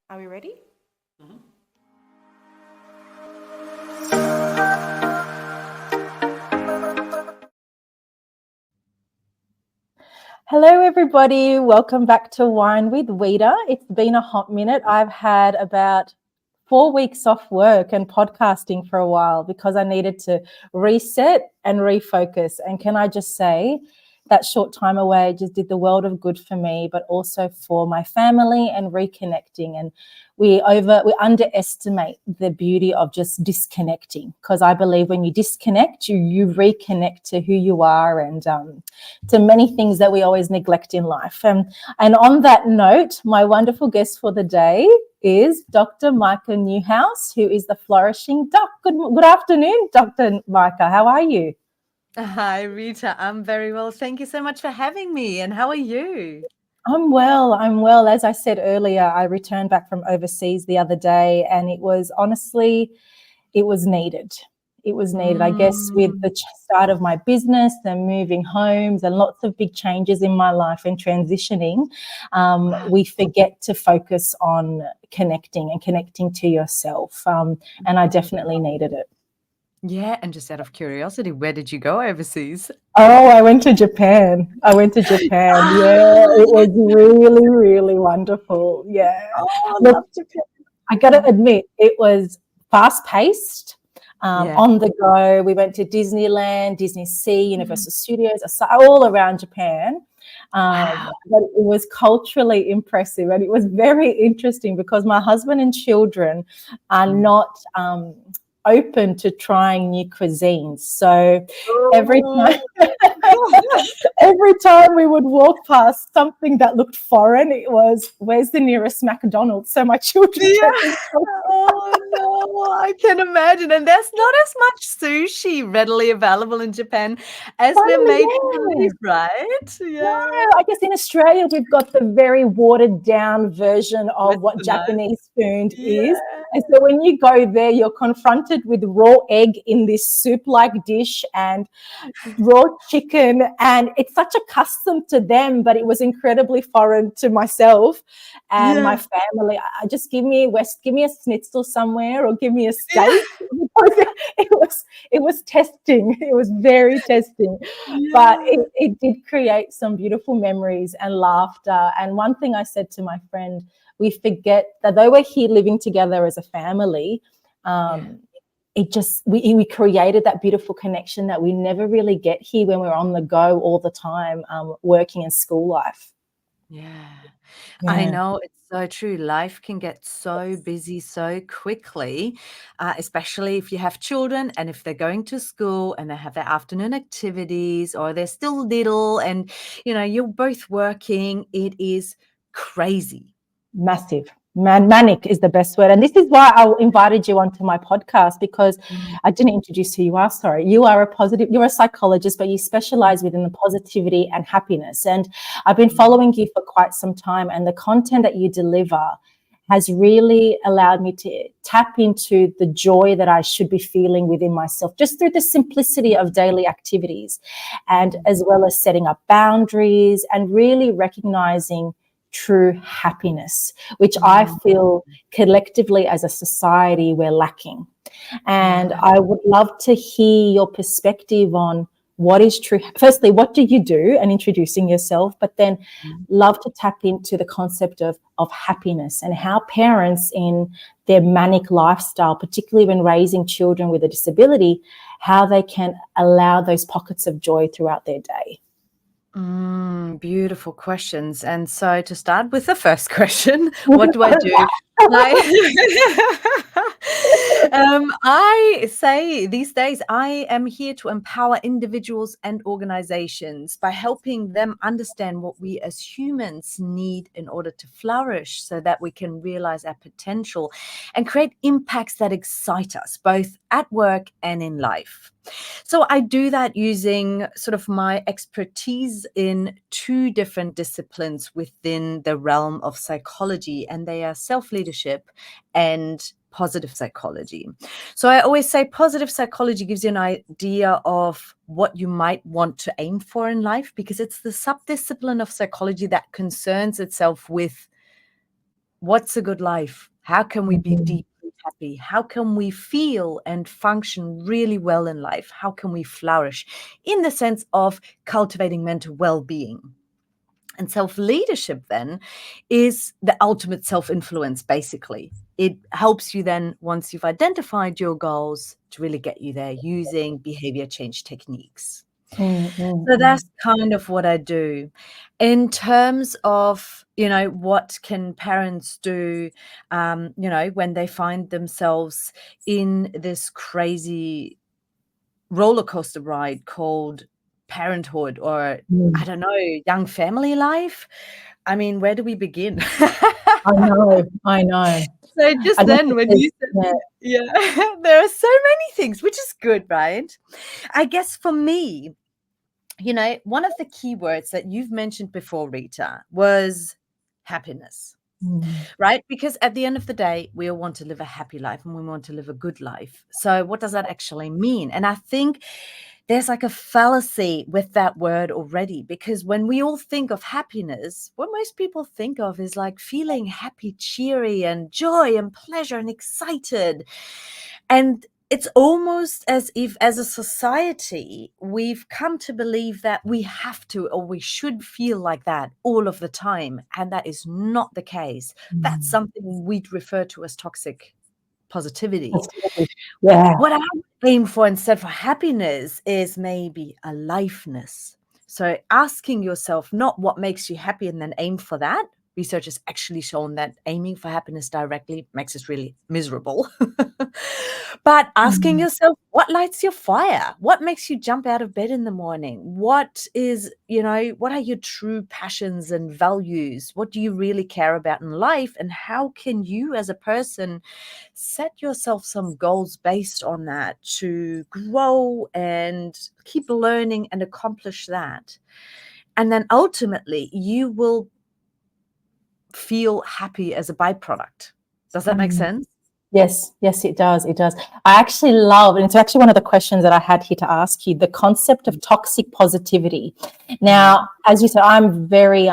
Are we ready? Mhm. Hello, everybody. Welcome back to Wine with Weeda. It's been a hot minute. I've had about 4 weeks off work and podcasting for a while because I needed to reset and refocus. And can I just say, that short time away just did the world of good for me, but also for my family and reconnecting. And we underestimate the beauty of just disconnecting, because I believe when you disconnect, you reconnect to who you are and to many things that we always neglect in life. And on that note, my wonderful guest for the day is Dr. Maike Neuhaus, who is the Flourishing Doc. Good afternoon, Dr. Maike. How are you? Hi, Rita. I'm very well. Thank you so much for having me. And how are you? I'm well. As I said earlier, I returned back from overseas the other day, and it was honestly, it was needed. It was needed. I guess with the start of my business and moving homes and lots of big changes in my life and transitioning, we forget to focus on connecting to yourself. And I definitely needed it. Yeah, and just out of curiosity, where did you go overseas? Oh, I went to Japan. Yeah, it was really, really wonderful. Yeah. Oh, Look, love Japan. I got to admit, it was fast-paced, Yeah. on the go. We went to Disneyland, Disney Sea, Universal Studios, all around Japan. Wow. But it was culturally impressive, and it was very interesting because my husband and children are not open to trying new cuisines. So every time Oh. every time we would walk past something that looked foreign, it was, where's the nearest McDonald's? So my children Yeah. kept me. Oh no, I can imagine. And there's not as much sushi readily available in Japan as we're Finally, made to yeah. believe, right? No, Yeah. I guess in Australia we've got the very watered down version of what Westernized. Japanese food is. Yeah. And so when you go there, you're confronted with raw egg in this soup-like dish and raw chicken, and it's such a custom to them, but it was incredibly foreign to myself and my Yeah. family. I just give me a schnitzel somewhere, or give me a Yeah. steak. It was testing. It was very testing, but Yeah. it did create some beautiful memories and laughter. And one thing I said to my friend, we forget that though we're here living together as a family, Yeah. it just we created that beautiful connection that we never really get here when we're on the go all the time, working in school life. Yeah. I Yeah. know, it's so true. Life can get so busy so quickly, especially if you have children and if they're going to school and they have their afternoon activities or they're still little and, you're both working. It is crazy. Massive. Manic is the best word. And this is why I invited you onto my podcast, because Mm, I didn't introduce who you are. Sorry. You're a psychologist, but you specialize within the positivity and happiness. And I've been mm, following you for quite some time, and the content that you deliver has really allowed me to tap into the joy that I should be feeling within myself, just through the simplicity of daily activities, and mm, as well as setting up boundaries and really recognizing true happiness, which I mm. feel collectively as a society we're lacking. And Yeah. I would love to hear your perspective on what is true. Firstly, what do you do, and introducing yourself, but then Mm. love to tap into the concept of happiness and how parents in their manic lifestyle, particularly when raising children with a disability, how they can allow those pockets of joy throughout their day. Beautiful questions. And so to start with the first question, what do I do? I I say these days I am here to empower individuals and organizations by helping them understand what we as humans need in order to flourish so that we can realize our potential and create impacts that excite us, both at work and in life. So I do that using sort of my expertise in two different disciplines within the realm of psychology, and they are self-leadership and positive psychology. So I always say positive psychology gives you an idea of what you might want to aim for in life, because it's the subdiscipline of psychology that concerns itself with What's a good life? How can we be Mhm. deeply happy? How can we feel and function really well in life? How can we flourish in the sense of cultivating mental well-being? And self-leadership then is the ultimate self-influence, basically. It helps you then, once you've identified your goals, to really get you there using behavior change techniques. Mm, mm, So mm. that's kind of what I do. In terms of, what can parents do, when they find themselves in this crazy roller coaster ride called parenthood, or I Mm. don't know, young family life. I mean, where do we begin? I know, I know. So just I don't then think when there's, you said, yeah. yeah, there are so many things, which is good, right? I guess for me, one of the key words that you've mentioned before, Rita, was happiness, Mm. right? Because at the end of the day, we all want to live a happy life and we want to live a good life. So what does that actually mean? And I think there's like a fallacy with that word already, because when we all think of happiness, what most people think of is like feeling happy, cheery, and joy and pleasure and excited. And it's almost as if, as a society, we've come to believe that we have to, or we should feel like that all of the time. And that is not the case. That's Mm. something we'd refer to as toxic positivity. Positivity. Yeah. What I would aim for instead for happiness is maybe aliveness. So asking yourself not what makes you happy and then aim for that. Research has actually shown that aiming for happiness directly makes us really miserable. But asking Mm. yourself, what lights your fire? What makes you jump out of bed in the morning? What is, what are your true passions and values? What do you really care about in life? And how can you as a person set yourself some goals based on that to grow and keep learning and accomplish that? And then ultimately, you will feel happy as a byproduct. Does that make Mm. sense? Yes, yes, it does. It does. I actually love, and it's actually one of the questions that I had here to ask you, the concept of toxic positivity. Now, Mm. as you said, I'm very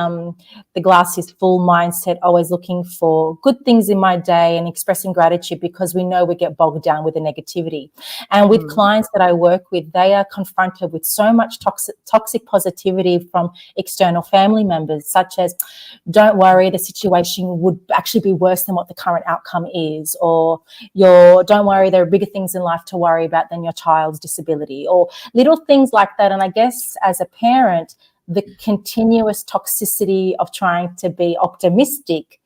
the glass is full mindset, always looking for good things in my day and expressing gratitude, because we know we get bogged down with the negativity. And with Mm. clients that I work with, they are confronted with so much toxic positivity from external family members, such as, don't worry, the situation would actually be worse than what the current outcome is, or don't worry, there are bigger things in life to worry about than your child's disability, or little things like that. And I guess as a parent, the continuous toxicity of trying to be optimistic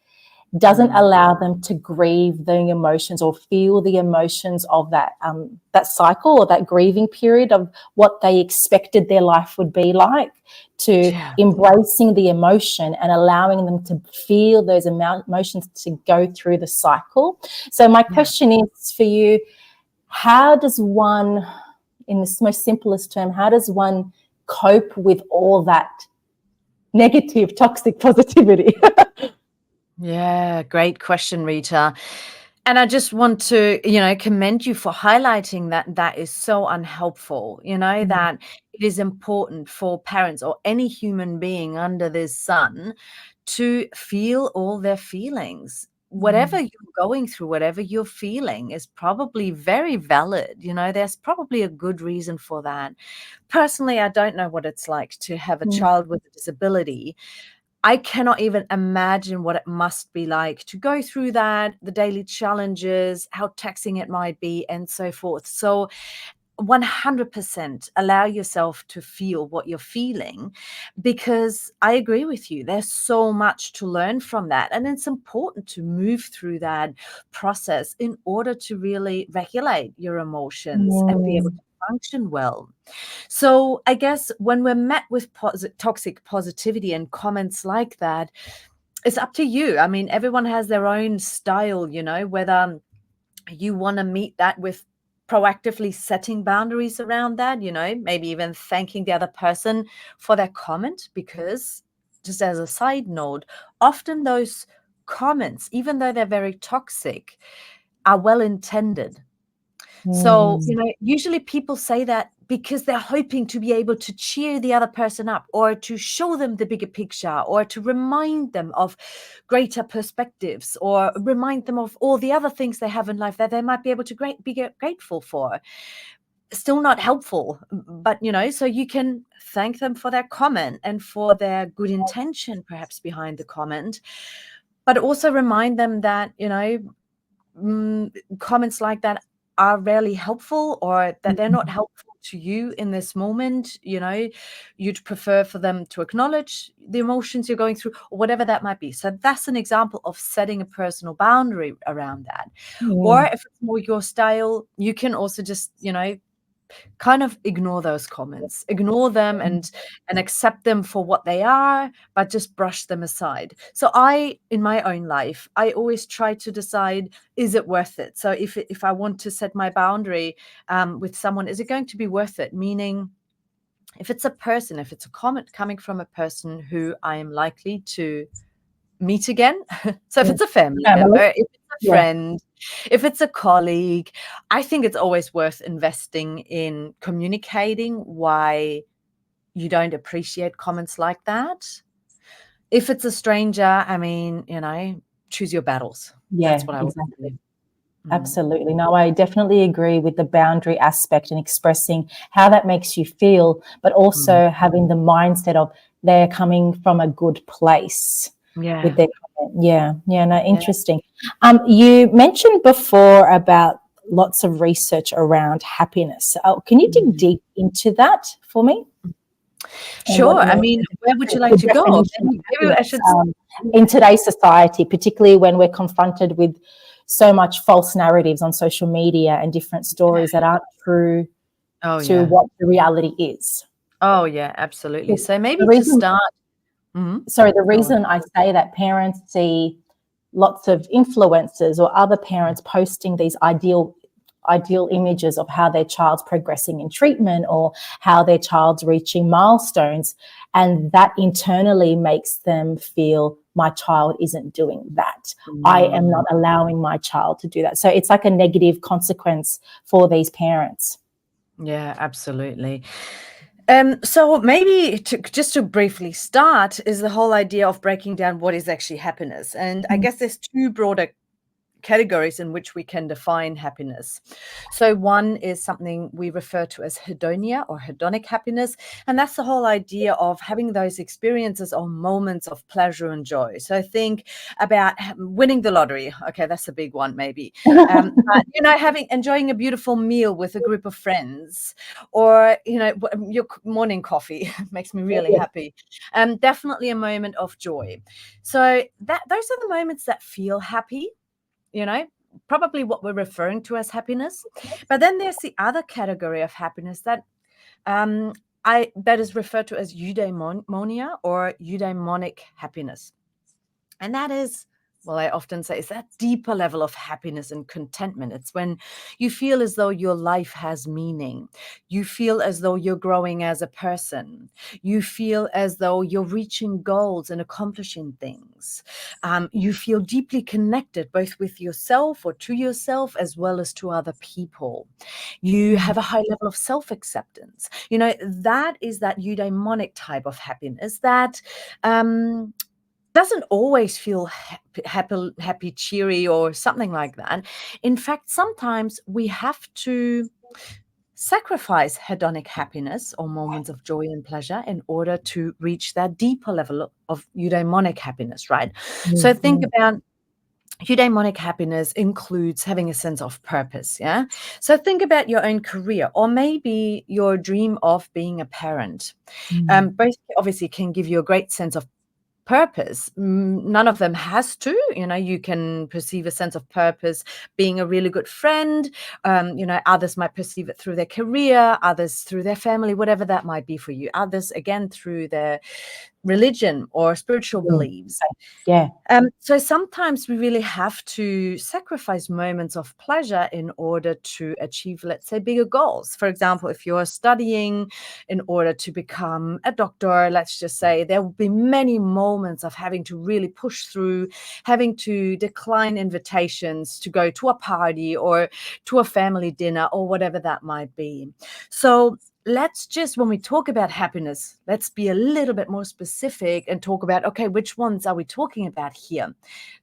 doesn't Mm. allow them to grieve the emotions or feel the emotions of that cycle, or that grieving period of what they expected their life would be like, to Yeah. embracing the emotion and allowing them to feel those emotions, to go through the cycle. So my Yeah. question is for you, how does one, in the most simplest term, how does one cope with all that negative, toxic positivity? Yeah, great question, Rita. And I just want to, commend you for highlighting that is so unhelpful, Mm, that it is important for parents or any human being under this sun to feel all their feelings. Whatever mm, you're going through, whatever you're feeling is probably very valid. There's probably a good reason for that. Personally, I don't know what it's like to have a mm, child with a disability. I cannot even imagine what it must be like to go through that, the daily challenges, how taxing it might be, and so forth. So 100% allow yourself to feel what you're feeling, because I agree with you. There's so much to learn from that. And it's important to move through that process in order to really regulate your emotions and be able mm, to function well. So I guess when we're met with toxic positivity and comments like that, it's up to you. I mean, everyone has their own style, whether you want to meet that with proactively setting boundaries around that, maybe even thanking the other person for their comment, because just as a side note, often those comments, even though they're very toxic, are well intended. So, mm, usually people say that because they're hoping to be able to cheer the other person up, or to show them the bigger picture, or to remind them of greater perspectives, or remind them of all the other things they have in life that they might be able to be grateful for. Still not helpful, but so you can thank them for their comment and for their good intention perhaps behind the comment, but also remind them that comments like that are rarely helpful, or that they're not helpful to you in this moment. You'd prefer for them to acknowledge the emotions you're going through, or whatever that might be. So that's an example of setting a personal boundary around that. Or if it's more your style, you can also just kind of ignore those comments, ignore them, and accept them for what they are, but just brush them aside. So in my own life, I always try to decide, is it worth it? So if I want to set my boundary with someone, is it going to be worth it? Meaning, if it's a comment coming from a person who I am likely to meet again. So if it's a family member, if it's a friend, if it's a colleague, I think it's always worth investing in communicating why you don't appreciate comments like that. If it's a stranger, I mean, choose your battles. Yeah, that's what I would exactly. do. Absolutely. No, I definitely agree with the boundary aspect and expressing how that makes you feel, but also having the mindset of they're coming from a good place with their comment. No, interesting. You mentioned before about lots of research around happiness. Can you dig deep into that for me? Sure. I mean, where would you like to go? Maybe I should. In today's society, particularly when we're confronted with so much false narratives on social media and different stories that aren't true to what the reality is. Oh, yeah, absolutely. So maybe to start. Sorry, the reason I say that, parents see lots of influencers or other parents posting these ideal images of how their child's progressing in treatment or how their child's reaching milestones, and that internally makes them feel, my child isn't doing that. I am not allowing my child to do that. So it's like a negative consequence for these parents. Yeah, absolutely. So maybe just to briefly start is the whole idea of breaking down what is actually happiness. And I guess there's two broader categories in which we can define happiness. So one is something we refer to as hedonia or hedonic happiness, and that's the whole idea of having those experiences or moments of pleasure and joy. So think about winning the lottery. Okay, that's a big one maybe. But, enjoying a beautiful meal with a group of friends, or your morning coffee makes me really happy. Definitely a moment of joy. So those are the moments that feel happy. Probably what we're referring to as happiness. But then there's the other category of happiness that is referred to as eudaimonia or eudaimonic happiness. And that is, well, I often say, is that deeper level of happiness and contentment. It's when you feel as though your life has meaning. You feel as though you're growing as a person. You feel as though you're reaching goals and accomplishing things. You feel deeply connected both with yourself or to yourself as well as to other people. You have a high level of self-acceptance. That is that eudaimonic type of happiness that doesn't always feel happy, cheery, or something like that. In fact, sometimes we have to sacrifice hedonic happiness or moments of joy and pleasure in order to reach that deeper level of eudaimonic happiness, right? So think about eudaimonic happiness includes having a sense of purpose, yeah? So think about your own career, or maybe your dream of being a parent. Both obviously can give you a great sense of purpose. None of them has to. You can perceive a sense of purpose being a really good friend. Others might perceive it through their career, others through their family, whatever that might be for you. Others, again, through their religion or spiritual beliefs. So sometimes we really have to sacrifice moments of pleasure in order to achieve, let's say, bigger goals. For example, if you're studying in order to become a doctor, let's just say, there will be many moments of having to really push through, having to decline invitations to go to a party or to a family dinner or whatever that might be. So let's just, when we talk about happiness, let's be a little bit more specific and talk about, okay, which ones are we talking about here?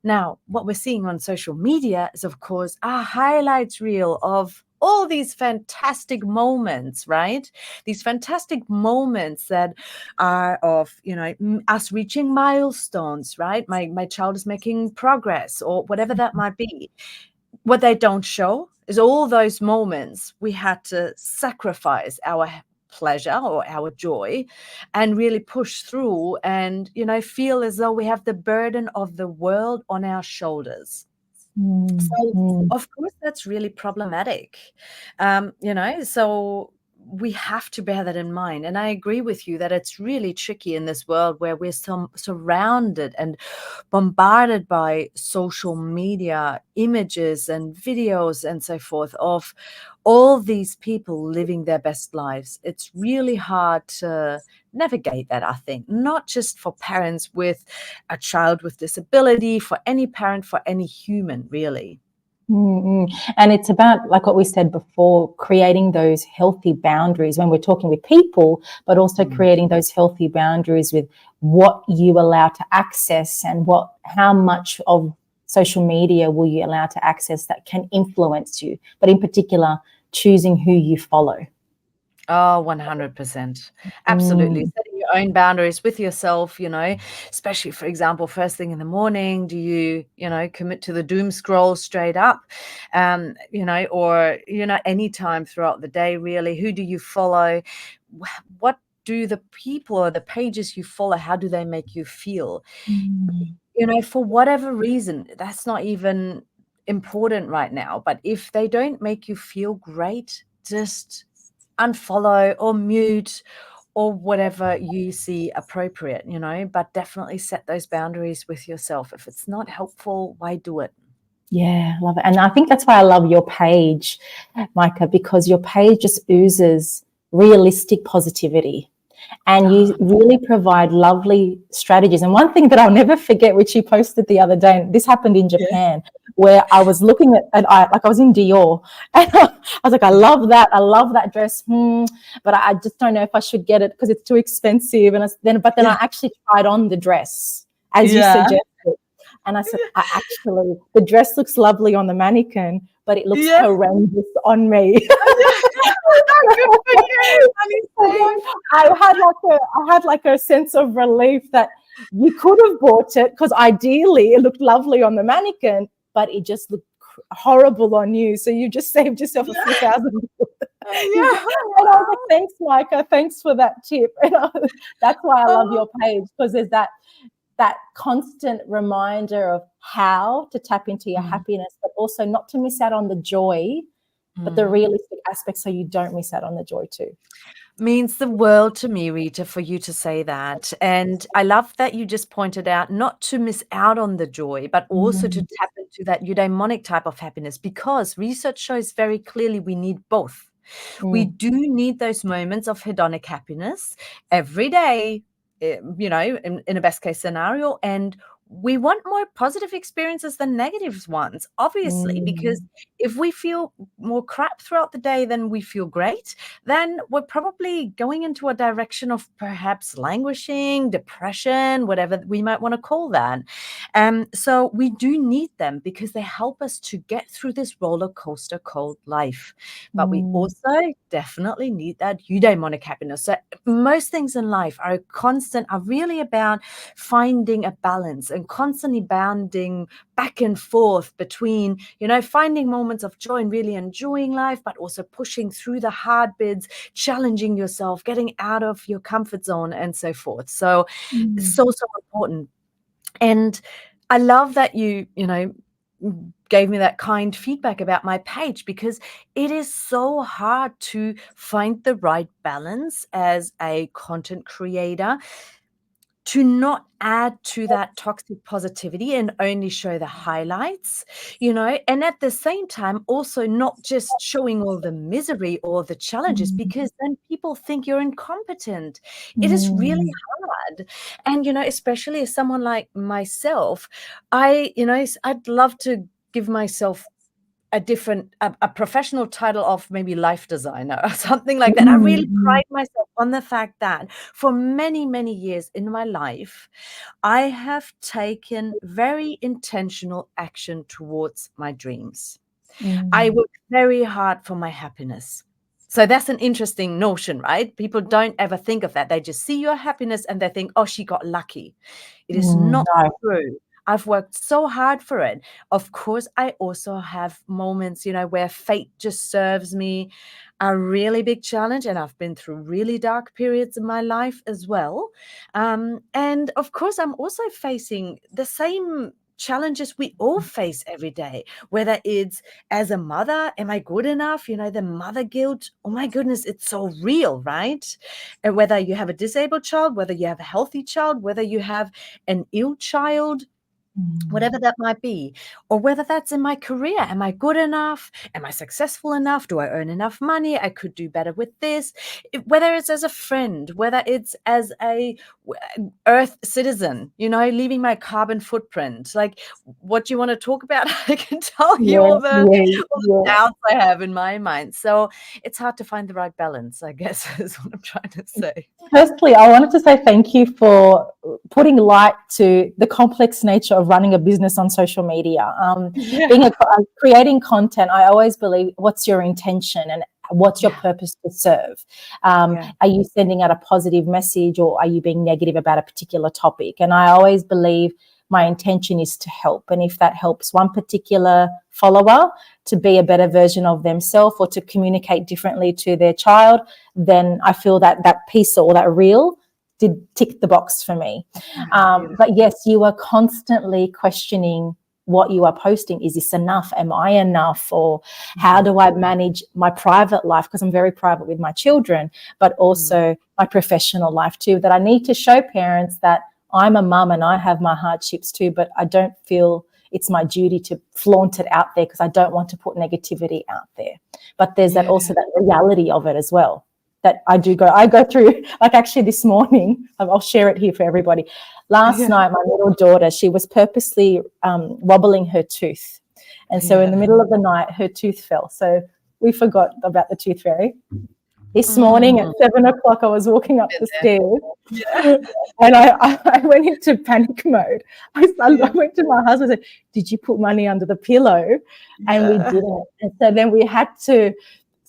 Now, what we're seeing on social media is, of course, a highlights reel of all these fantastic moments, right? These fantastic moments that are of, us reaching milestones, right? My child is making progress or whatever that might be. What they don't show is all those moments we had to sacrifice our pleasure or our joy and really push through and, feel as though we have the burden of the world on our shoulders. So, of course, that's really problematic. So we have to bear that in mind. And I agree with you that it's really tricky in this world where we're surrounded and bombarded by social media images and videos and so forth of all these people living their best lives. It's really hard to navigate that, I think, not just for parents with a child with disability, for any parent, for any human, really. And it's about, like what we said before, creating those healthy boundaries when we're talking with people, but also creating those healthy boundaries with what you allow to access and how much of social media will you allow to access that can influence you, but in particular, choosing who you follow. Oh, 100%. Absolutely. Setting your own boundaries with yourself, especially, for example, first thing in the morning, do you, commit to the doom scroll straight up, or, any time throughout the day, really? Who do you follow? What do the people or the pages you follow, how do they make you feel? For whatever reason, that's not even important right now. But if they don't make you feel great, just unfollow or mute or whatever you see appropriate, but definitely set those boundaries with yourself. If it's not helpful, why do it? Yeah, love it. And I think that's why I love your page, Maike, because your page just oozes realistic positivity. And you really provide lovely strategies. And one thing that I'll never forget, which you posted the other day, and this happened in Japan, where I was looking at I was in Dior, and I was like, I love that dress, but I just don't know if I should get it because it's too expensive. And then I actually tried on the dress as you suggested, and I said, the dress looks lovely on the mannequin, but it looks horrendous on me. Good for you. I had like a sense of relief that you could have bought it because ideally it looked lovely on the mannequin, but it just looked horrible on you. So you just saved yourself a few thousand. And I was like, thanks, Maike. Thanks for that tip. And that's why I love your page, because there's that constant reminder of how to tap into your happiness, but also not to miss out on the joy, but the realistic aspects so you don't miss out on the joy too. Means the world to me, Rita, for you to say that. And I love that you just pointed out not to miss out on the joy, but also to tap into that eudaimonic type of happiness, because research shows very clearly we need both. We do need those moments of hedonic happiness every day, in a best case scenario. And we want more positive experiences than negative ones, obviously, because if we feel more crap throughout the day than we feel great, then we're probably going into a direction of perhaps languishing, depression, whatever we might want to call that. So we do need them because they help us to get through this roller coaster called life. But we also definitely need that eudaimonic happiness. So most things in life are really about finding a balance and constantly bounding back and forth between, finding moments of joy and really enjoying life, but also pushing through the hard bits, challenging yourself, getting out of your comfort zone and so forth. So so important. And I love that you gave me that kind feedback about my page, because it is so hard to find the right balance as a content creator, to not add to that toxic positivity and only show the highlights, and at the same time also not just showing all the misery or the challenges, because then people think you're incompetent. It is really hard. And, especially as someone like myself, I'd love to give myself a professional title of maybe life designer or something like that. I really pride myself on the fact that for many, many years in my life, I have taken very intentional action towards my dreams. I work very hard for my happiness. So that's an interesting notion, right? People don't ever think of that. They just see your happiness and they think, oh, she got lucky. It is not true. I've worked so hard for it. Of course, I also have moments, where fate just serves me a really big challenge. And I've been through really dark periods in my life as well. And of course, I'm also facing the same challenges we all face every day, whether it's as a mother, am I good enough? The mother guilt, oh my goodness, it's so real, right? And whether you have a disabled child, whether you have a healthy child, whether you have an ill child, whatever that might be, or whether that's in my career. Am I good enough? Am I successful enough? Do I earn enough money? I could do better with this. Whether it's as a friend, whether it's as a Earth citizen, leaving my carbon footprint. Like, what do you want to talk about? I can tell you all the doubts I have in my mind. So it's hard to find the right balance, I guess, is what I'm trying to say. Firstly, I wanted to say thank you for putting light to the complex nature of running a business on social media. Creating content, I always believe, what's your intention and what's your purpose to serve? Are you sending out a positive message, or are you being negative about a particular topic? And I always believe my intention is to help. And if that helps one particular follower to be a better version of themselves or to communicate differently to their child, then I feel that that piece or that reel did tick the box for me. But yes, you are constantly questioning what you are posting. Is this enough? Am I enough? Or how do I manage my private life? Because I'm very private with my children, but also my professional life too, that I need to show parents that I'm a mum and I have my hardships too, but I don't feel it's my duty to flaunt it out there because I don't want to put negativity out there. But there's that also that reality of it as well that I go through. Like actually this morning, I'll share it here for everybody. Last night, my little daughter, she was purposely wobbling her tooth. And so in the middle of the night, her tooth fell. So we forgot about the tooth fairy. This morning at 7 o'clock, I was walking up the stairs and I went into panic mode. I went to my husband and said, did you put money under the pillow? And we didn't. And so then we had to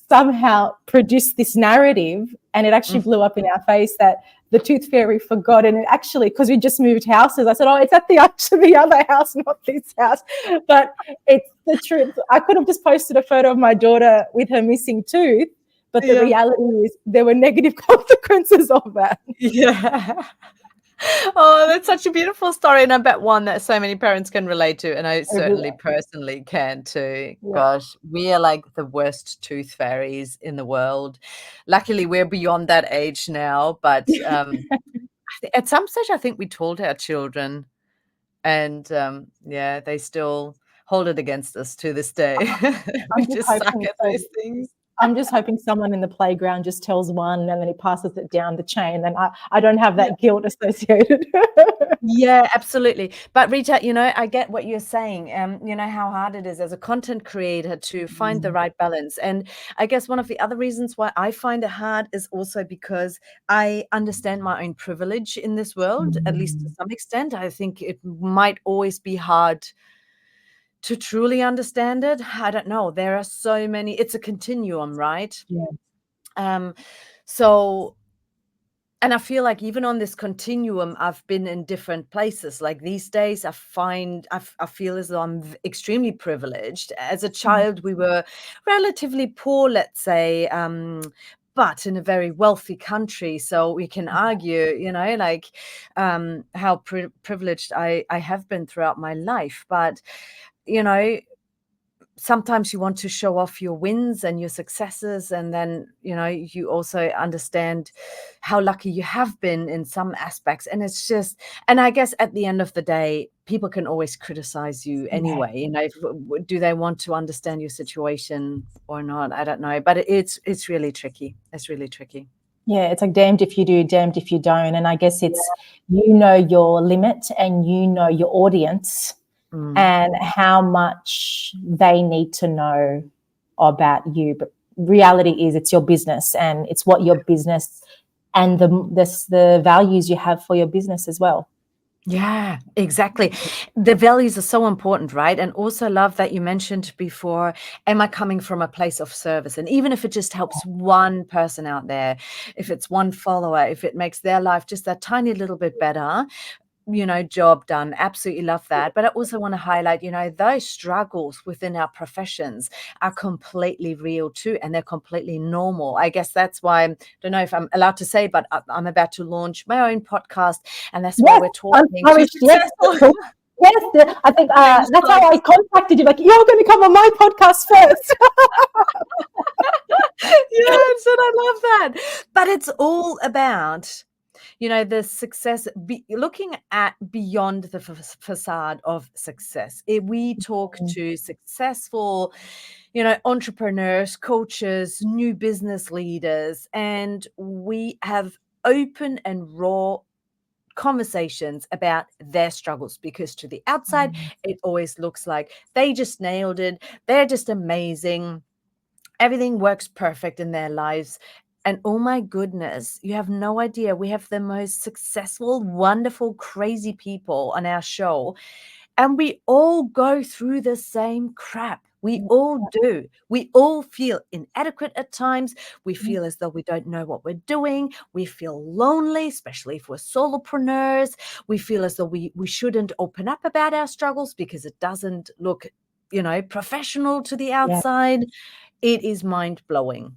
somehow produce this narrative, and it actually blew up in our face that the tooth fairy forgot. And it actually, because we just moved houses, I said, oh, it's at the other house, not this house. But it's the truth. I could have just posted a photo of my daughter with her missing tooth, but the reality is there were negative consequences of that. Yeah. Oh, that's such a beautiful story, and I bet one that so many parents can relate to, and I certainly personally can too. Gosh, we are like the worst tooth fairies in the world. Luckily, we're beyond that age now, but at some stage, I think we told our children, and they still hold it against us to this day. We just suck at those things. I'm just hoping someone in the playground just tells one and then he passes it down the chain. And I don't have that guilt associated. Yeah, absolutely. But Rita, I get what you're saying. How hard it is as a content creator to find the right balance. And I guess one of the other reasons why I find it hard is also because I understand my own privilege in this world, at least to some extent. I think it might always be hard to truly understand it. I don't know. There are so many. It's a continuum, right? Yeah. And I feel like even on this continuum, I've been in different places. Like these days, I feel as though I'm extremely privileged. As a child, we were relatively poor, let's say, but in a very wealthy country. So we can argue, how privileged I have been throughout my life. But sometimes you want to show off your wins and your successes, and then you also understand how lucky you have been in some aspects. And it's just, and I guess at the end of the day, people can always criticize you anyway. Do they want to understand your situation or not? I don't know, but it's really tricky. It's really tricky. Yeah, it's like damned if you do, damned if you don't. And I guess it's your limit and your audience. and how much they need to know about you. But reality is it's your business, and it's what your business and the values you have for your business as well. Yeah, exactly. The values are so important, right? And also love that you mentioned before, am I coming from a place of service? And even if it just helps one person out there, if it's one follower, if it makes their life just a tiny little bit better, job done. Absolutely love that. But I also want to highlight, those struggles within our professions are completely real too, and they're completely normal. I guess that's why, I don't know if I'm allowed to say, but I'm about to launch my own podcast, and that's why we're talking to successful. Yes, I think that's how I contacted you. Like, you're going to come on my podcast first. Yes, and I love that. But it's all about the success, looking at beyond the facade of success. If we talk to successful, entrepreneurs, coaches, new business leaders, and we have open and raw conversations about their struggles, because to the outside, it always looks like they just nailed it. They're just amazing. Everything works perfect in their lives. And oh my goodness, you have no idea. We have the most successful, wonderful, crazy people on our show. And we all go through the same crap. We all do. We all feel inadequate at times. We feel as though we don't know what we're doing. We feel lonely, especially if we're solopreneurs. We feel as though we shouldn't open up about our struggles because it doesn't look, professional to the outside. It is mind-blowing.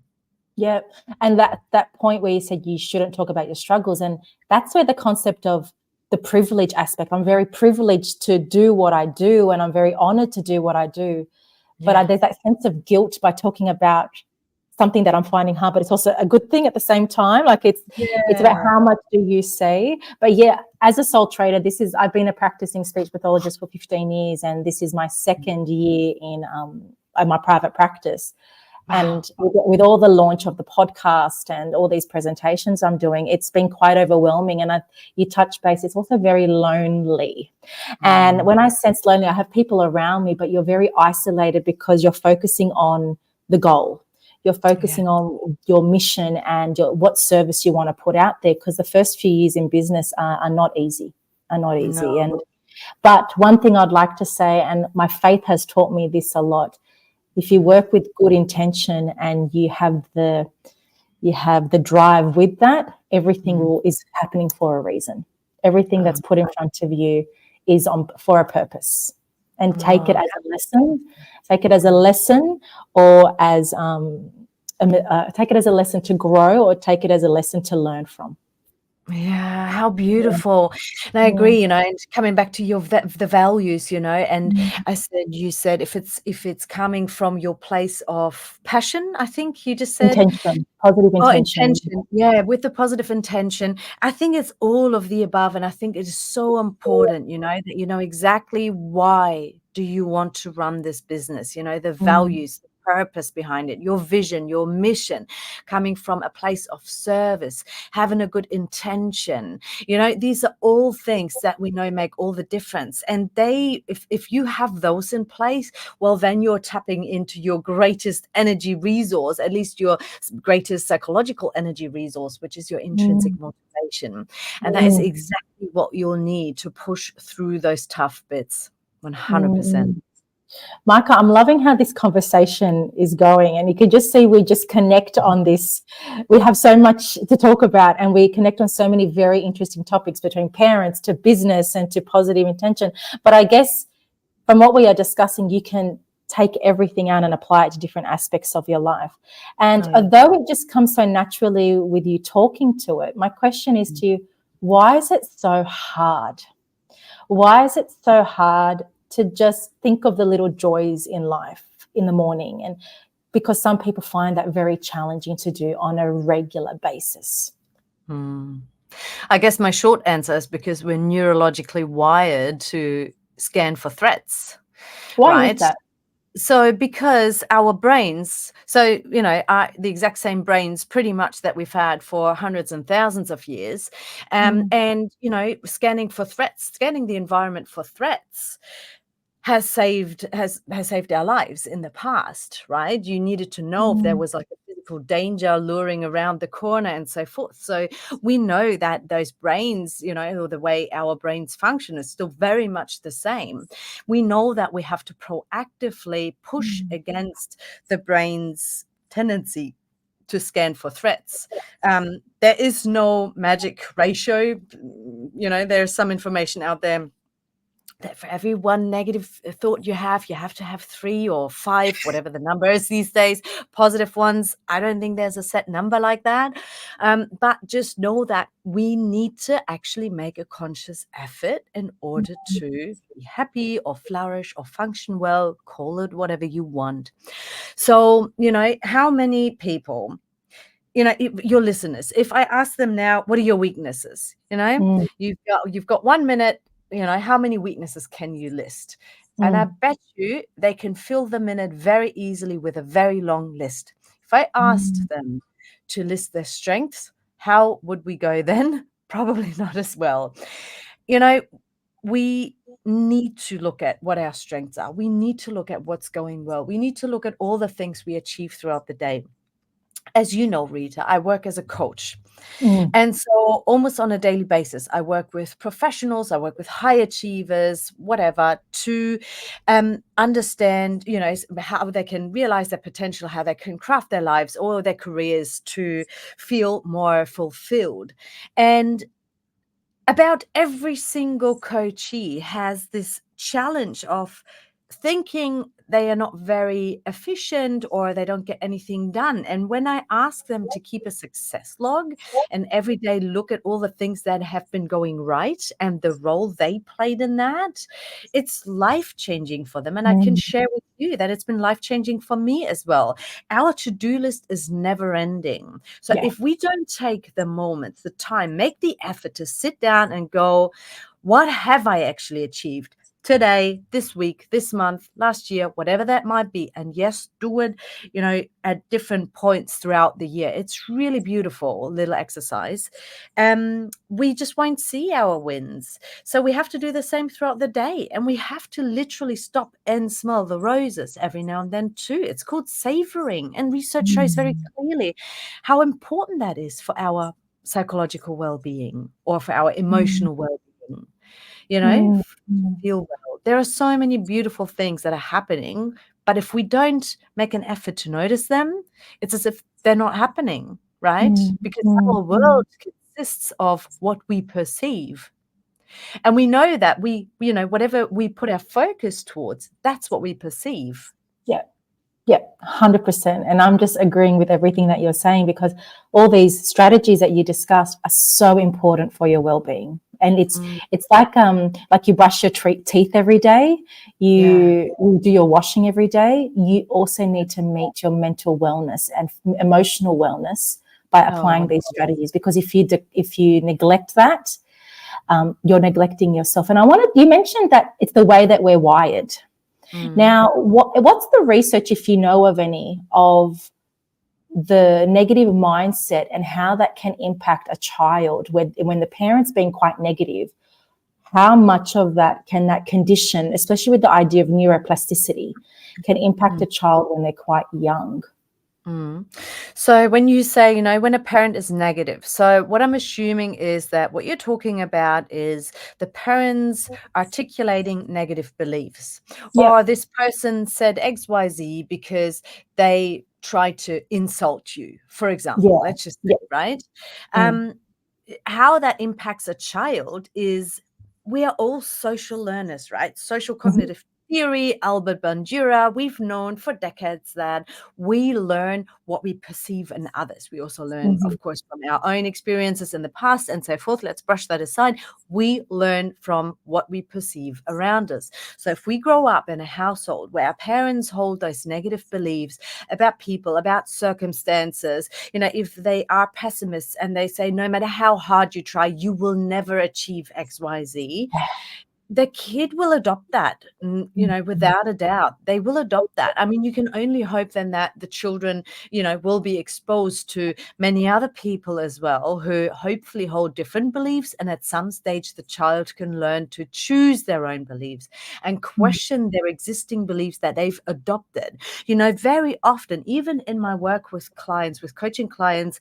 Yeah. And that point where you said you shouldn't talk about your struggles, and that's where the concept of the privilege aspect, I'm very privileged to do what I do, and I'm very honored to do what I do. But there's that sense of guilt by talking about something that I'm finding hard, but it's also a good thing at the same time. Like it's about how much do you say. But yeah, as a sole trader, I've been a practicing speech pathologist for 15 years, and this is my second year in my private practice. And with all the launch of the podcast and all these presentations I'm doing, it's been quite overwhelming. And you touch base, it's also very lonely. And when I sense lonely, I have people around me, but you're very isolated because you're focusing on the goal. You're focusing on your mission and what service you want to put out there, because the first few years in business are not easy, No. But one thing I'd like to say, and my faith has taught me this a lot, if you work with good intention and you have the drive with that, everything is happening for a reason. Everything that's put in front of you is for a purpose. And take it as a lesson. Take it as a lesson, or as take it as a lesson to grow, or take it as a lesson to learn from. Yeah, how beautiful. And I agree, and coming back to the values, and you said if it's coming from your place of passion, I think you just said positive intention. Intention. Yeah, with the positive intention. I think it's all of the above, and I think it is so important, that you know exactly why do you want to run this business, the values, the purpose behind it, your vision, your mission, coming from a place of service, having a good intention. These are all things that we know make all the difference. And if you have those in place, well, then you're tapping into your greatest energy resource, at least your greatest psychological energy resource, which is your intrinsic motivation. And that is exactly what you'll need to push through those tough bits. 100%. Maike, I'm loving how this conversation is going, and you can just see we just connect on this. We have so much to talk about, and we connect on so many very interesting topics, between parents to business and to positive intention. But I guess from what we are discussing, you can take everything out and apply it to different aspects of your life. And although it just comes so naturally with you talking to it, my question is to you, why is it so hard? Why is it so hard to just think of the little joys in life in the morning? And because some people find that very challenging to do on a regular basis. I guess my short answer is because we're neurologically wired to scan for threats. Why is that? So because our brains, the exact same brains pretty much that we've had for hundreds and thousands of years, and, scanning for threats, scanning the environment for threats, has saved our lives in the past, right? You needed to know if there was like a physical danger luring around the corner and so forth. So we know that those brains, or the way our brains function is still very much the same. We know that we have to proactively push against the brain's tendency to scan for threats. There is no magic ratio. There's some information out there that for every one negative thought you have to have 3 or 5, whatever the number is these days, positive ones. I don't think there's a set number like that. But just know that we need to actually make a conscious effort in order to be happy or flourish or function well, call it whatever you want. So, how many people, your listeners, if I ask them now, what are your weaknesses? You've got 1 minute. How many weaknesses can you list? And I bet you they can fill the minute very easily with a very long list. If I asked them to list their strengths, how would we go then? Probably not as well. We need to look at what our strengths are. We need to look at what's going well. We need to look at all the things we achieve throughout the day. As you know, Rita, I work as a coach. And so almost on a daily basis, I work with professionals, I work with high achievers, whatever, to understand, how they can realize their potential, how they can craft their lives or their careers to feel more fulfilled. And about every single coachee has this challenge of thinking they are not very efficient or they don't get anything done. And when I ask them to keep a success log and every day look at all the things that have been going right and the role they played in that, it's life-changing for them. And I can share with you that it's been life-changing for me as well. Our to-do list is never ending. So if we don't take the moments, the time, make the effort to sit down and go, what have I actually achieved today, this week, this month, last year, whatever that might be? And yes, do it, at different points throughout the year. It's really beautiful little exercise. We just won't see our wins. So we have to do the same throughout the day. And we have to literally stop and smell the roses every now and then too. It's called savoring. And research shows very clearly how important that is for our psychological well-being or for our emotional well-being. Feel well. There are so many beautiful things that are happening, but if we don't make an effort to notice them, it's as if they're not happening, right? Because our world consists of what we perceive. And we know that whatever we put our focus towards, that's what we perceive. Yeah, 100%. And I'm just agreeing with everything that you're saying, because all these strategies that you discussed are so important for your well-being. And it's like you brush your teeth every day, you do your washing every day. You also need to meet your mental wellness and emotional wellness by applying these strategies, because if you neglect that, you're neglecting yourself. And you mentioned that it's the way that we're wired. Now, what's the research, if you know of any, of the negative mindset and how that can impact a child when the parent's being quite negative? How much of that condition, especially with the idea of neuroplasticity, can impact a child when they're quite young? So when you say, when a parent is negative, so what I'm assuming is that what you're talking about is the parents articulating negative beliefs. Or this person said XYZ because they tried to insult you, for example. Let's just say, right? How that impacts a child is, we are all social learners, right? Social cognitive theory, Albert Bandura, we've known for decades that we learn what we perceive in others. We also learn, of course, from our own experiences in the past and so forth. Let's brush that aside. We learn from what we perceive around us. So if we grow up in a household where our parents hold those negative beliefs about people, about circumstances, if they are pessimists and they say, no matter how hard you try, you will never achieve XYZ, the kid will adopt that, without a doubt. They will adopt that. I mean, you can only hope then that the children, will be exposed to many other people as well who hopefully hold different beliefs. And at some stage, the child can learn to choose their own beliefs and question their existing beliefs that they've adopted. Very often, even in my work with clients, with coaching clients,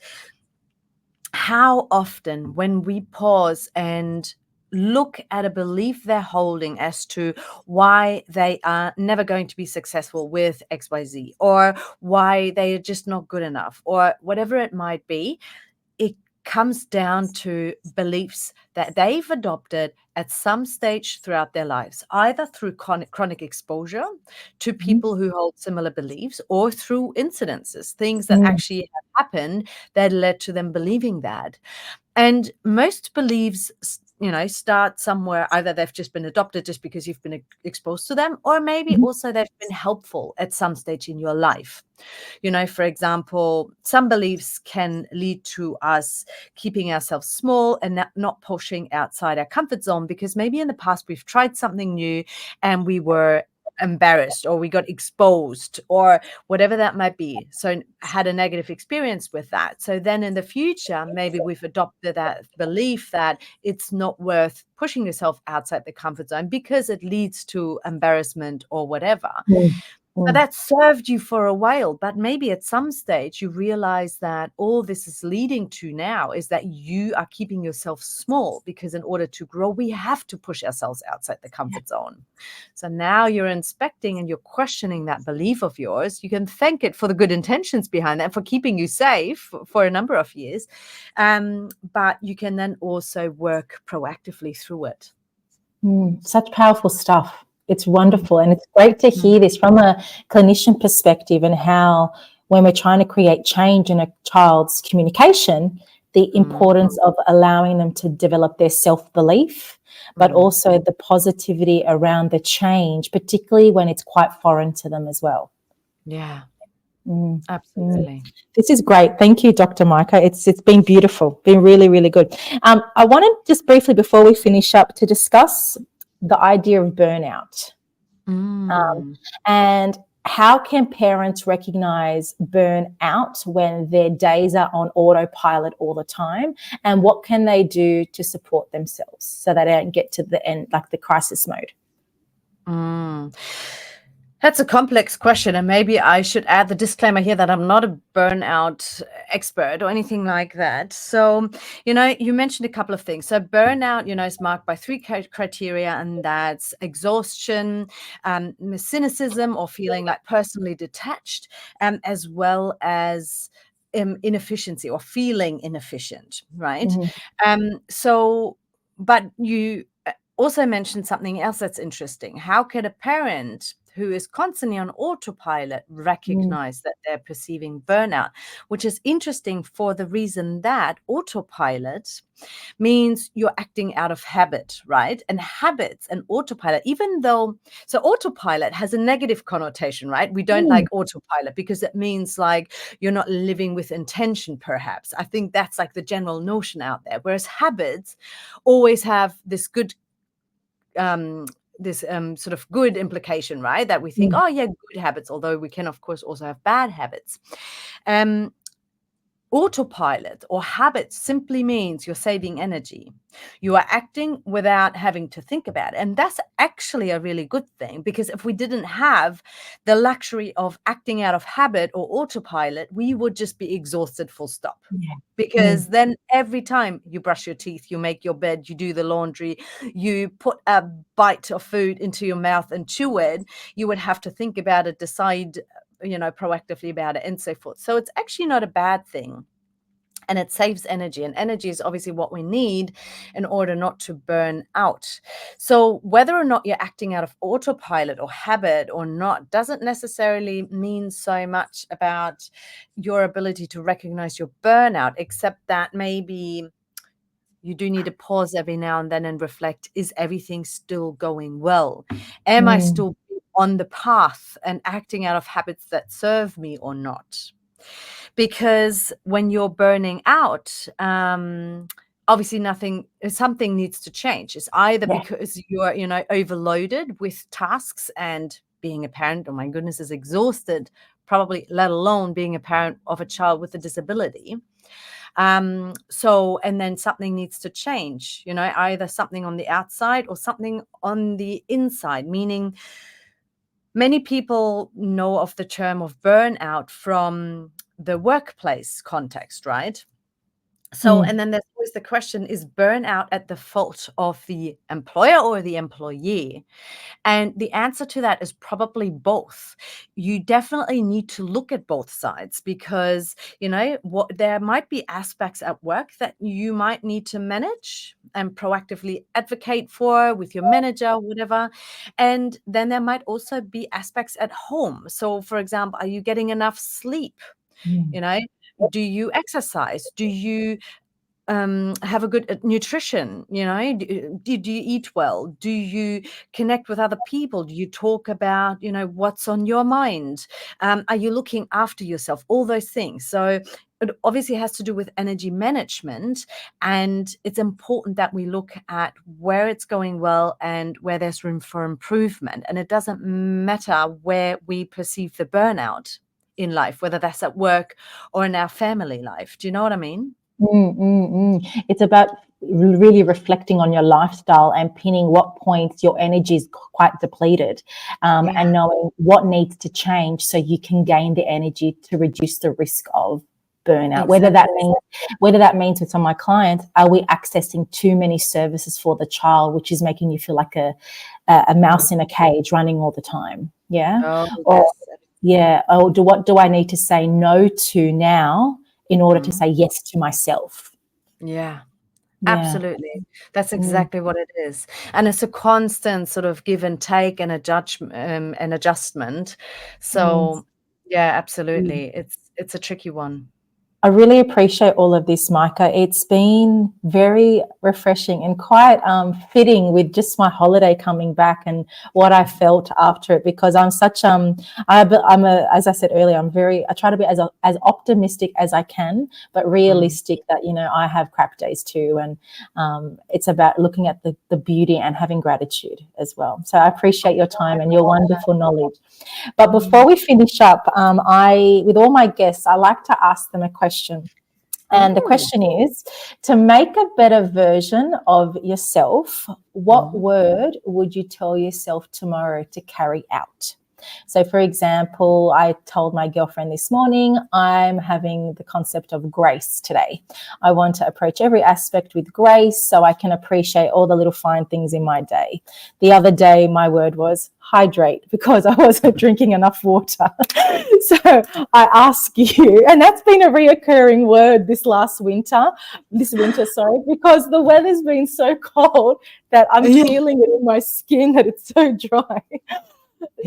how often when we pause and look at a belief they're holding as to why they are never going to be successful with XYZ, or why they are just not good enough, or whatever it might be, it comes down to beliefs that they've adopted at some stage throughout their lives, either through chronic exposure to people who hold similar beliefs, or through incidences, things that actually have happened that led to them believing that. And most beliefs, start somewhere. Either they've just been adopted just because you've been exposed to them, or maybe also they've been helpful at some stage in your life. For example, some beliefs can lead to us keeping ourselves small and not pushing outside our comfort zone, because maybe in the past we've tried something new and we were embarrassed, or we got exposed, or whatever that might be. So had a negative experience with that. So then in the future, maybe we've adopted that belief that it's not worth pushing yourself outside the comfort zone because it leads to embarrassment or whatever. But that served you for a while, but maybe at some stage you realize that all this is leading to now is that you are keeping yourself small, because in order to grow, we have to push ourselves outside the comfort zone. So now you're inspecting and you're questioning that belief of yours. You can thank it for the good intentions behind that, for keeping you safe for a number of years. But you can then also work proactively through it. Such powerful stuff. It's wonderful. And it's great to hear this from a clinician perspective, and how when we're trying to create change in a child's communication, the importance of allowing them to develop their self-belief, but also the positivity around the change, particularly when it's quite foreign to them as well. Yeah. Absolutely. This is great. Thank you, Dr. Maike. It's been beautiful, been really, really good. I wanted just briefly, before we finish up, to discuss the idea of burnout. And how can parents recognize burnout when their days are on autopilot all the time? And what can they do to support themselves so they don't get to the end, like the crisis mode? That's a complex question, and maybe I should add the disclaimer here that I'm not a burnout expert or anything like that. So, you mentioned a couple of things. So burnout, is marked by three criteria, and that's exhaustion, cynicism, or feeling like personally detached, as well as inefficiency, or feeling inefficient, right? But you also mentioned something else that's interesting. How can a parent who is constantly on autopilot recognize that they're perceiving burnout? Which is interesting for the reason that autopilot means you're acting out of habit, right? And habits and autopilot, so autopilot has a negative connotation, right? We don't like autopilot because it means like you're not living with intention, perhaps. I think that's like the general notion out there. Whereas habits always have this good sort of good implication, right? That we think, oh yeah, good habits, although we can of course also have bad habits. Autopilot or habit simply means you're saving energy. You are acting without having to think about it. And that's actually a really good thing, because if we didn't have the luxury of acting out of habit or autopilot, we would just be exhausted, full stop. Because then every time you brush your teeth, you make your bed, you do the laundry, you put a bite of food into your mouth and chew it, you would have to think about it, decide proactively about it, and so forth. So it's actually not a bad thing. And it saves energy. And energy is obviously what we need in order not to burn out. So whether or not you're acting out of autopilot or habit or not doesn't necessarily mean so much about your ability to recognize your burnout, except that maybe you do need to pause every now and then and reflect, is everything still going well? Am I still on the path and acting out of habits that serve me or not? Because when you're burning out, obviously something needs to change. It's either Yeah. because you're, overloaded with tasks and being a parent, oh my goodness, is exhausted, probably, let alone being a parent of a child with a disability. And then something needs to change, either something on the outside or something on the inside, meaning many people know of the term of burnout from the workplace context, right? So, and then there's always the question, is burnout at the fault of the employer or the employee? And the answer to that is probably both. You definitely need to look at both sides because, there might be aspects at work that you might need to manage and proactively advocate for with your manager, whatever. And then there might also be aspects at home. So, for example, are you getting enough sleep? Do you exercise? Do you have a good nutrition? Do you eat well? Do you connect with other people? Do you talk about, what's on your mind? Are you looking after yourself? All those things. So it obviously has to do with energy management, and it's important that we look at where it's going well and where there's room for improvement. And it doesn't matter where we perceive the burnout in life, whether that's at work or in our family life. Do you know what I mean? It's about really reflecting on your lifestyle and pinning what points your energy is quite depleted, and knowing what needs to change so you can gain the energy to reduce the risk of burnout. Exactly. Whether that means with some of my clients, are we accessing too many services for the child, which is making you feel like a mouse in a cage running all the time? Yeah. Oh, Or yes. yeah. Oh, what do I need to say no to now in order to say yes to myself? Yeah, Yeah. absolutely. That's exactly what it is. And it's a constant sort of give and take and an adjustment. So yeah, absolutely. It's a tricky one. I really appreciate all of this, Micah. It's been very refreshing and quite fitting with just my holiday coming back and what I felt after it, because I'm such as I said earlier, I try to be as optimistic as I can, but realistic that I have crap days too, and it's about looking at the beauty and having gratitude as well. So I appreciate your time and your wonderful knowledge. But before we finish up, with all my guests, I like to ask them a question. And the question is, to make a better version of yourself, what word would you tell yourself tomorrow to carry out? So, for example, I told my girlfriend this morning, I'm having the concept of grace today. I want to approach every aspect with grace so I can appreciate all the little fine things in my day. The other day, my word was hydrate because I wasn't drinking enough water. So I ask you, and that's been a reoccurring word this winter, because the weather's been so cold that I'm feeling it in my skin that it's so dry.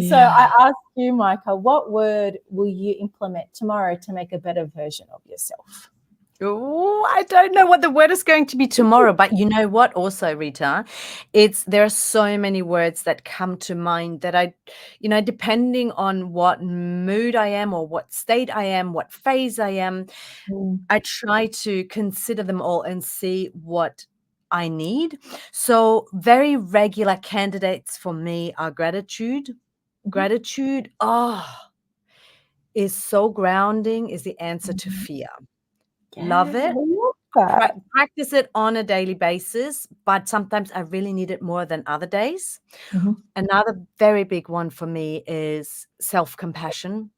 So I ask you, Micah, what word will you implement tomorrow to make a better version of yourself? Oh, I don't know what the word is going to be tomorrow, but you know what also, Rita, there are so many words that come to mind that I, depending on what mood I am or what state I am, what phase I am, I try to consider them all and see what I need. So very regular candidates for me are gratitude. Gratitude, is so grounding, is the answer to fear. Love it. Practice it on a daily basis, but sometimes I really need it more than other days. Another very big one for me is self-compassion.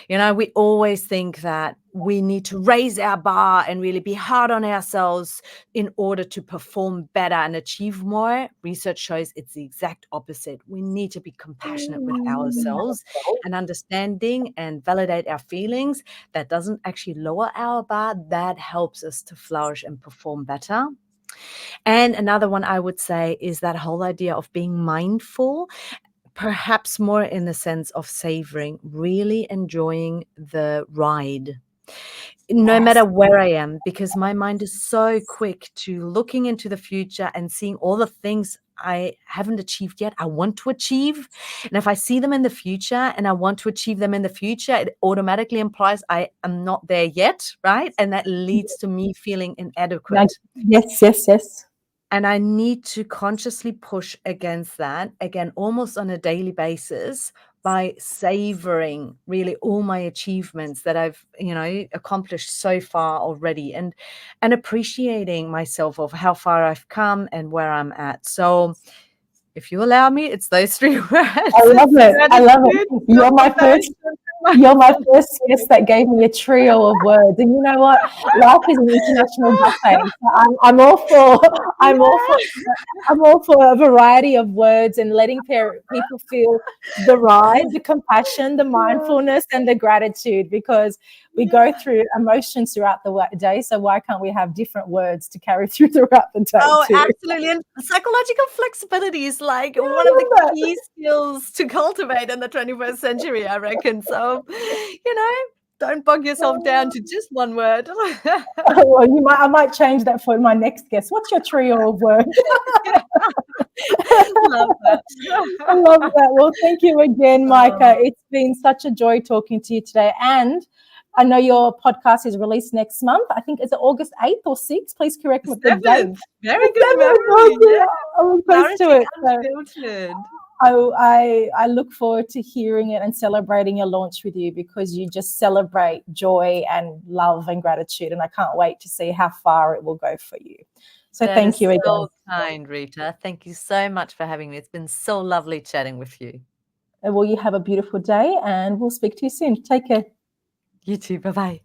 We always think that we need to raise our bar and really be hard on ourselves in order to perform better and achieve more. Research shows it's the exact opposite. We need to be compassionate with ourselves and understanding and validate our feelings. That doesn't actually lower our bar. That helps us to flourish and perform better. And another one I would say is that whole idea of being mindful, perhaps more in the sense of savoring, really enjoying the ride. no Yes. matter where I am, because my mind is so quick to looking into the future and seeing all the things I haven't achieved yet, I want to achieve. And if I see them in the future and I want to achieve them in the future, it automatically implies I am not there yet, right? And that leads to me feeling inadequate. Yes. And I need to consciously push against that, again, almost on a daily basis, by savoring really all my achievements that I've, accomplished so far already, and appreciating myself of how far I've come and where I'm at. So if you allow me, it's those 3 words. I love it. I love it. You're my first guest that gave me a trio of words. And you know what? Life is an international buffet. So I'm all for a variety of words and letting people feel the ride, the compassion, the mindfulness, and the gratitude, because we go through emotions throughout the day. So why can't we have different words to carry through throughout the day? Oh, too? absolutely. And psychological flexibility is like one of the key skills to cultivate in the 21st century, I reckon. So, don't bog yourself down to just one word. Well, I might change that for my next guest. What's your trio of words? Love that. I love that. Well, thank you again, Maike. It's been such a joy talking to you today. And I know your podcast is released next month. I think, is it August 8th or 6th? Please correct me with the date. Very good memory. Yeah. I'm close to it. Unfiltered. I look forward to hearing it and celebrating your launch with you, because you just celebrate joy and love and gratitude. And I can't wait to see how far it will go for you. So thank you again. So kind, Rita. Thank you so much for having me. It's been so lovely chatting with you. Well, you have a beautiful day and we'll speak to you soon. Take care. You too. Bye-bye.